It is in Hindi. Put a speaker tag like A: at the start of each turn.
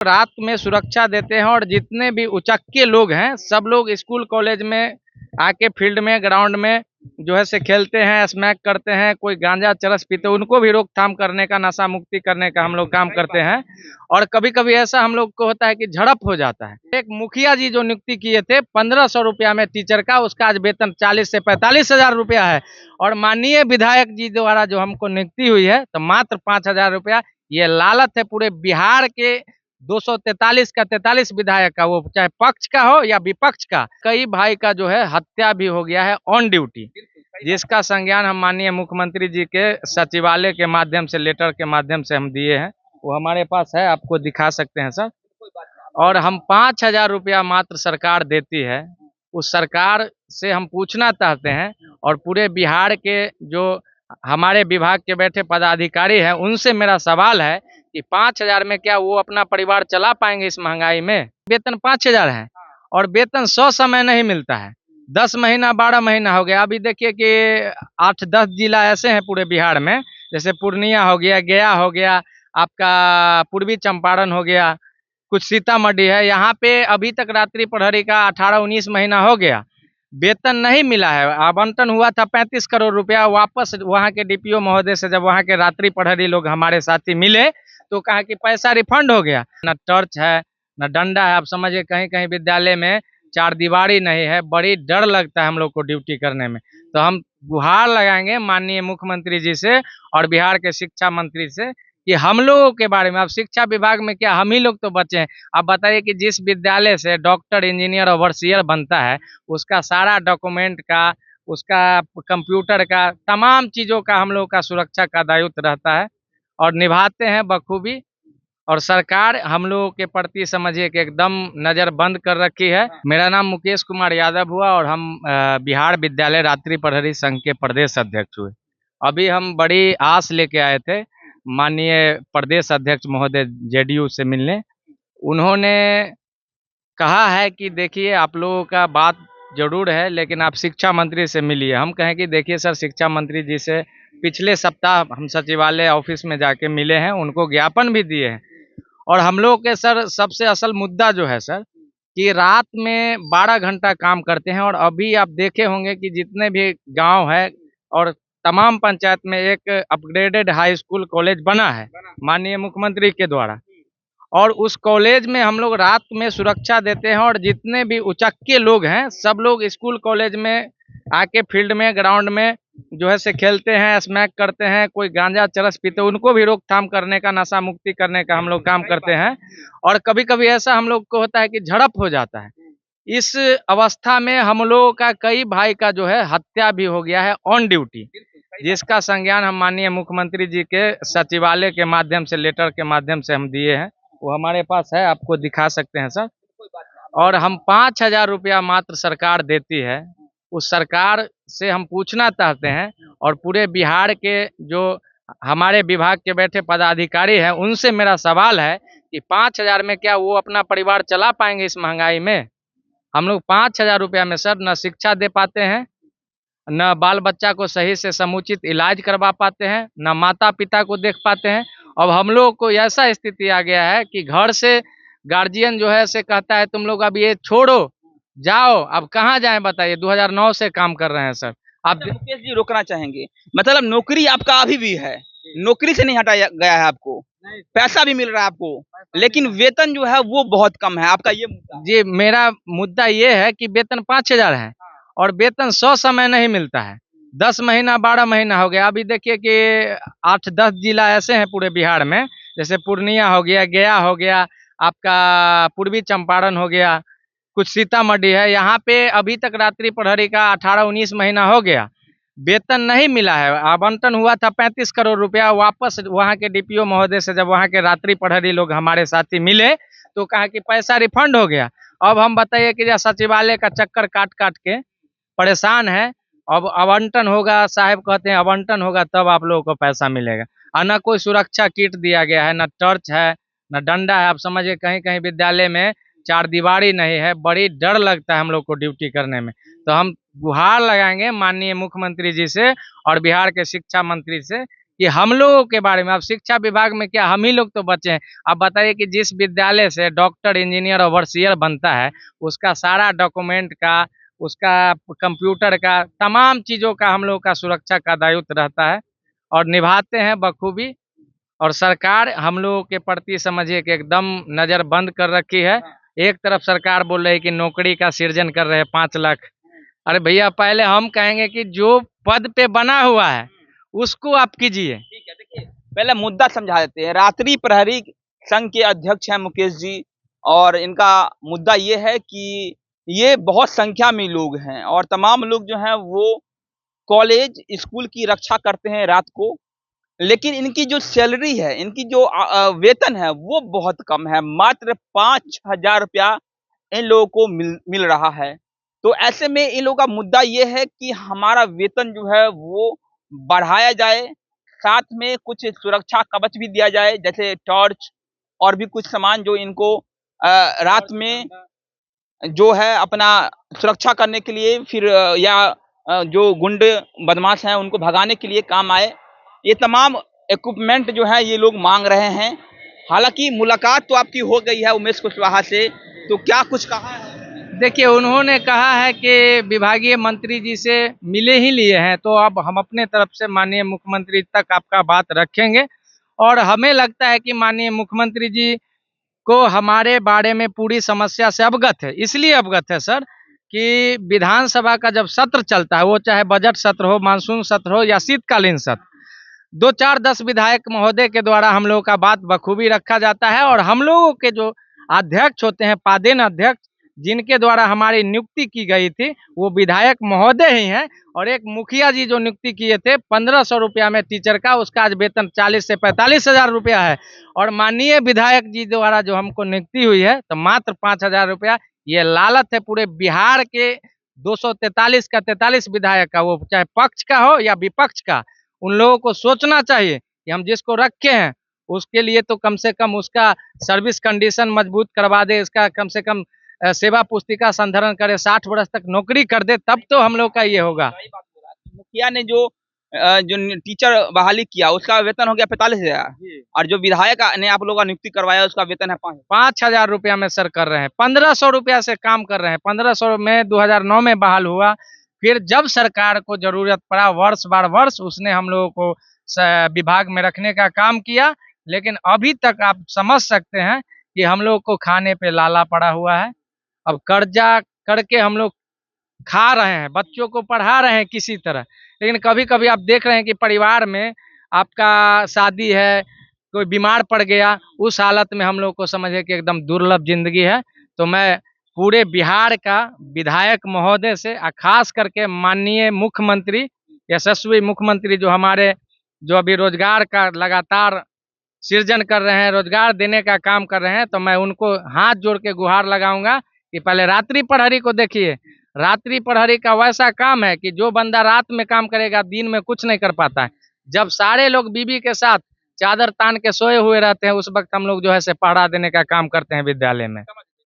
A: रात में सुरक्षा देते हैं और जितने भी उचक्के लोग हैं सब लोग स्कूल कॉलेज में आके फील्ड में ग्राउंड में जो है से खेलते हैं, स्मैक करते हैं, कोई गांजा चरस पीते हैं, उनको भी रोकथाम करने का, नशा मुक्ति करने का हम लोग काम करते हैं। और कभी कभी ऐसा हम लोग को होता है कि झड़प हो जाता है। एक मुखिया जी जो नियुक्ति किए थे 1500 रुपया में टीचर का, उसका आज वेतन 40 से 45 हजार रुपया है। और माननीय विधायक जी द्वारा जो हमको नियुक्ति हुई है तो मात्र 5,000 रुपया। ये लालच है पूरे बिहार के 243 का 43 विधायक का, वो चाहे पक्ष का हो या विपक्ष का। कई भाई का जो है हत्या भी हो गया है ऑन ड्यूटी, जिसका संज्ञान हम माननीय मुख्यमंत्री जी के सचिवालय के माध्यम से, लेटर के माध्यम से हम दिए हैं। वो हमारे पास है, आपको दिखा सकते हैं सर। और हम 5,000 रुपया मात्र सरकार देती है, उस सरकार से हम पूछना चाहते हैं और पूरे बिहार के जो हमारे विभाग के बैठे पदाधिकारी हैं उनसे मेरा सवाल है कि 5,000 में क्या वो अपना परिवार चला पाएंगे इस महंगाई में? वेतन 5,000 है और वेतन 100 समय नहीं मिलता है। 10 महीना 12 महीना हो गया। अभी देखिए कि 8-10 जिला ऐसे हैं पूरे बिहार में, जैसे पूर्णिया हो गया, गया हो गया, आपका पूर्वी चंपारण हो गया, कुछ सीतामढ़ी है। यहाँ पे अभी तक रात्रि प्रहरी का 18-19 महीना हो गया, वेतन नहीं मिला है। आवंटन हुआ था 35 करोड़ रुपया, वापस वहाँ के डीपीओ महोदय से जब वहाँ के रात्रि प्रहरी लोग हमारे साथी मिले तो कहा कि पैसा रिफंड हो गया। न टॉर्च है, न डंडा है। आप समझिए कहीं कहीं विद्यालय में चार दीवारी नहीं है। बड़ी डर लगता है हम लोग को ड्यूटी करने में। तो हम गुहार लगाएंगे माननीय मुख्यमंत्री जी से और बिहार के शिक्षा मंत्री से कि हम लोगों के बारे में, अब शिक्षा विभाग में क्या हम ही लोग तो बचे हैं। अब बताइए कि जिस विद्यालय से डॉक्टर, इंजीनियर, ओवरसियर बनता है, उसका सारा डॉक्यूमेंट का, उसका कंप्यूटर का, तमाम चीज़ों का हम लोगों का सुरक्षा का दायित्व रहता है और निभाते हैं बखूबी। और सरकार हम लोगों के प्रति समझिए कि एकदम नज़र बंद कर रखी है। मेरा नाम मुकेश कुमार यादव हुआ और हम बिहार विद्यालय रात्रि प्रहरी संघ के प्रदेश अध्यक्ष हुए। अभी हम बड़ी आस लेके आए थे माननीय प्रदेश अध्यक्ष महोदय जेडीयू से मिलने। उन्होंने कहा है कि देखिए आप लोगों का बात जरूर है लेकिन आप शिक्षा मंत्री से मिलिए। हम कहें कि देखिए सर, शिक्षा मंत्री जी से पिछले सप्ताह हम सचिवालय ऑफिस में जाके मिले हैं, उनको ज्ञापन भी दिए हैं। और हम लोग के सर सबसे असल मुद्दा जो है सर कि रात में 12 घंटा काम करते हैं। और अभी आप देखे होंगे कि जितने भी गांव है और तमाम पंचायत में एक अपग्रेडेड हाई स्कूल कॉलेज बना है माननीय मुख्यमंत्री के द्वारा। और उस कॉलेज में हम लोग रात में सुरक्षा देते हैं और जितने भी उचक्के लोग हैं सब लोग स्कूल कॉलेज में आके फील्ड में ग्राउंड में जो है से खेलते हैं, स्मैक करते हैं, कोई गांजा चरस पीते हैं, उनको भी रोकथाम करने का, नशा मुक्ति करने का हम लोग काम करते हैं। और कभी कभी ऐसा हम लोग को होता है कि झड़प हो जाता है। इस अवस्था में हम लोगों का कई भाई का जो है हत्या भी हो गया है ऑन ड्यूटी, जिसका संज्ञान हम माननीय मुख्यमंत्री जी के सचिवालय के माध्यम से, लेटर के माध्यम से हम दिए हैं। वो हमारे पास है, आपको दिखा सकते हैं सर। और हम 5,000 रुपया मात्र सरकार देती है, उस सरकार से हम पूछना चाहते हैं और पूरे बिहार के जो हमारे विभाग के बैठे पदाधिकारी हैं उनसे मेरा सवाल है कि 5,000 में क्या वो अपना परिवार चला पाएंगे इस महंगाई में? हम लोग 5,000 रुपया में सर न शिक्षा दे पाते हैं, न बाल बच्चा को सही से समुचित इलाज करवा पाते हैं, न माता पिता को देख पाते हैं। अब हम लोग को ऐसा स्थिति आ गया है कि घर से गार्जियन जो है से कहता है तुम लोग अब ये छोड़ो, जाओ। अब कहाँ जाएं बताइए, 2009 से काम कर रहे हैं सर। आप
B: मुकेश जी रोकना चाहेंगे, मतलब नौकरी आपका अभी भी है, नौकरी से नहीं हटाया गया है आपको, पैसा भी मिल रहा है आपको, लेकिन वेतन जो है वो बहुत कम है आपका, ये मुद्दा?
A: जी, मेरा मुद्दा ये है कि वेतन 5,000 है और वेतन 100 समय नहीं मिलता है। 10 महीना 12 महीना हो गया। अभी देखिए कि 8-10 जिला ऐसे हैं पूरे बिहार में, जैसे पूर्णिया हो गया, गया हो गया, आपका पूर्वी चंपारण हो गया, कुछ सीतामढ़ी है। यहाँ पे अभी तक रात्रि प्रहरी का 18-19 महीना हो गया, वेतन नहीं मिला है। आवंटन हुआ था 35 करोड़ रुपया, वापस वहाँ के डीपीओ महोदय से जब वहाँ के रात्रि प्रहरी लोग हमारे साथी मिले तो कहा कि पैसा रिफंड हो गया। अब हम बताइए कि सचिवालय का चक्कर काट काट के परेशान है। अब आवंटन होगा, साहब कहते हैं आवंटन होगा तब आप लोगों को पैसा मिलेगा। और न कोई सुरक्षा किट दिया गया है, न टॉर्च है, न डंडा है। आप समझिए कहीं कहीं विद्यालय में चार दीवारी नहीं है। बड़ी डर लगता है हम लोग को ड्यूटी करने में। तो हम गुहार लगाएंगे माननीय मुख्यमंत्री जी से और बिहार के शिक्षा मंत्री से कि हम लोगों के बारे में। अब शिक्षा विभाग में क्या हम ही लोग तो बचे हैं। अब बताइए कि जिस विद्यालय से डॉक्टर, इंजीनियर, ओवरसियर बनता है, उसका सारा डॉक्यूमेंट का, उसका कंप्यूटर का, तमाम चीज़ों का हम लोग का सुरक्षा का दायित्व रहता है और निभाते हैं बखूबी। और सरकार हम लोगों के प्रति समझिए कि एकदम नज़र बंद कर रखी है। एक तरफ सरकार बोल रही है कि नौकरी का सृजन कर रहे हैं 5 लाख। अरे भैया, पहले हम कहेंगे कि जो पद पे बना हुआ है उसको आप कीजिए।
B: ठीक है, देखिए पहले मुद्दा समझा देते हैं। रात्रि प्रहरी संघ के अध्यक्ष हैं मुकेश जी, और इनका मुद्दा ये है कि ये बहुत संख्या में लोग हैं और तमाम लोग जो हैं वो कॉलेज, स्कूल की रक्षा करते हैं रात को, लेकिन इनकी जो सैलरी है, इनकी जो वेतन है वो बहुत कम है। मात्र 5,000 रुपया इन लोगों को मिल रहा है। तो ऐसे में इन लोगों का मुद्दा ये है कि हमारा वेतन जो है वो बढ़ाया जाए, साथ में कुछ सुरक्षा कवच भी दिया जाए, जैसे टॉर्च और भी कुछ सामान जो इनको रात में जो है अपना सुरक्षा करने के लिए, फिर जो गुंडे बदमाश हैं उनको भगाने के लिए काम आए। ये तमाम इक्विपमेंट जो है ये लोग मांग रहे हैं। हालांकि मुलाकात तो आपकी हो गई है उमेश कुशवाहा से, तो क्या कुछ कहा है?
A: देखिए, उन्होंने कहा है कि विभागीय मंत्री जी से मिले ही लिए हैं, तो अब हम अपने तरफ से माननीय मुख्यमंत्री तक आपका बात रखेंगे। और हमें लगता है कि माननीय मुख्यमंत्री जी को हमारे बारे में पूरी समस्या से अवगत है। इसलिए अवगत है सर कि विधानसभा का जब सत्र चलता है, वो चाहे बजट सत्र हो, मानसून सत्र हो या शीतकालीन सत्र, 2-4-10 विधायक महोदय के द्वारा हम लोगों का बात बखूबी रखा जाता है। और हम लोगों के जो अध्यक्ष होते हैं, पादेन अध्यक्ष, जिनके द्वारा हमारी नियुक्ति की गई थी, वो विधायक महोदय ही हैं। और एक मुखिया जी जो नियुक्ति किए थे 1500 रुपया में टीचर का, उसका आज वेतन 40 से 45 हजार रुपया है। और माननीय विधायक जी द्वारा जो हमको नियुक्ति हुई है तो मात्र 5,000 रुपया। ये लालच है पूरे बिहार के 243 का 43 विधायक का, वो चाहे पक्ष का हो या विपक्ष का। उन लोगों को सोचना चाहिए कि हम जिसको रखे हैं उसके लिए तो कम से कम उसका सर्विस कंडीशन मजबूत करवा दे, इसका कम से कम सेवा पुस्तिका संधारण करे, 60 वर्ष तक नौकरी कर दे, तब तो हम लोग का ये होगा।
B: मुखिया ने जो टीचर बहाली किया उसका वेतन हो गया 45,000, और जो विधायक ने आप लोगों का नियुक्ति करवाया उसका वेतन है
A: 5,000 रुपया में सर कर रहे हैं। 1,500 रुपया से काम कर रहे हैं। 1,500 में 2009 में बहाल हुआ। फिर जब सरकार को जरूरत पड़ा, वर्ष बार वर्ष उसने हम लोगों को विभाग में रखने का काम किया। लेकिन अभी तक आप समझ सकते हैं कि हम लोग को खाने पे लाला पड़ा हुआ है। अब कर्जा करके हम लोग खा रहे हैं, बच्चों को पढ़ा रहे हैं किसी तरह। लेकिन कभी कभी आप देख रहे हैं कि परिवार में आपका शादी है, कोई बीमार पड़ गया, उस हालत में हम लोग को समझे कि एकदम दुर्लभ जिंदगी है। तो मैं पूरे बिहार का विधायक महोदय से, खास करके माननीय मुख्यमंत्री, यशस्वी मुख्यमंत्री जो हमारे, जो अभी रोजगार का लगातार सृजन कर रहे हैं, रोजगार देने का काम कर रहे हैं, तो मैं उनको हाथ जोड़ के गुहार लगाऊंगा कि पहले रात्रि प्रहरी को देखिए। रात्रि प्रहरी का वैसा काम है कि जो बंदा रात में काम करेगा दिन में कुछ नहीं कर पाता है। जब सारे लोग बीबी के साथ चादर तान के सोए हुए रहते हैं, उस वक्त हम लोग जो है से पहरा देने का काम करते हैं विद्यालय में।